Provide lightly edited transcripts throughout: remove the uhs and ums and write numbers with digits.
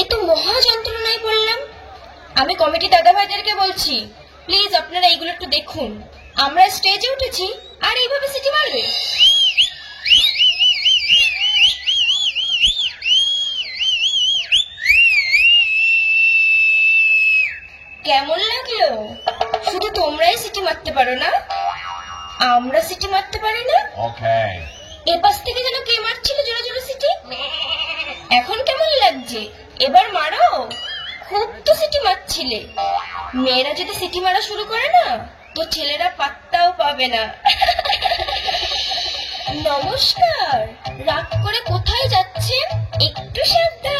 এ তো মহা যন্ত্রণায় পড়লাম। আমি কমিটি দাদা ভাইদেরকে বলছি, প্লিজ আপনারা এইগুলো একটু দেখুন। আমরা স্টেজে উঠেছি আর এইভাবে সিটি মারবে। কেমন লাগলো? শুধু তোমরাই সিটি মারতে পারো না, আমরা সিটি মারতে পারি না? এপাশ থেকে যেন কে মারছিল জোরে জোরে সিটি। এখন কেমন লাগছে? এবার মারো। খুব তো সিটি মারছিলে। মেয়েরা যদি সিটি মারা শুরু করে না, তো ছেলেরা পাত্তাও পাবে না। নমস্কার, রাগ করে কোথায় যাচ্ছেন? একটু সাবধান।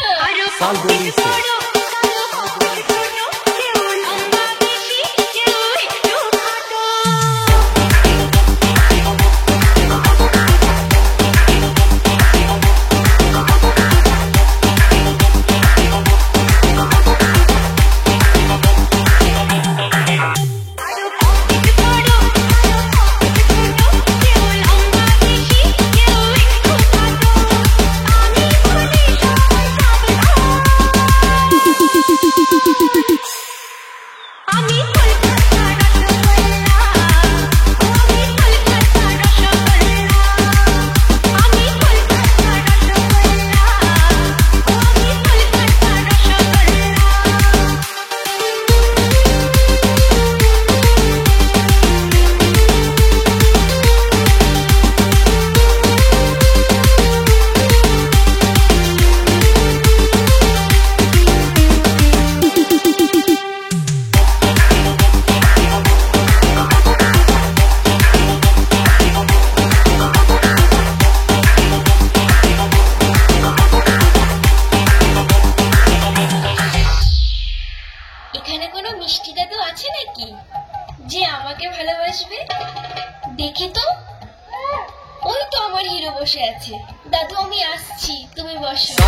এখানে কোনো মিষ্টি দাদু আছে নাকি যে আমাকে ভালোবাসবে? দেখি তো। ওই তো আমার হিরো বসে আছে। দাদু আমি আসছি, তুমি বসো।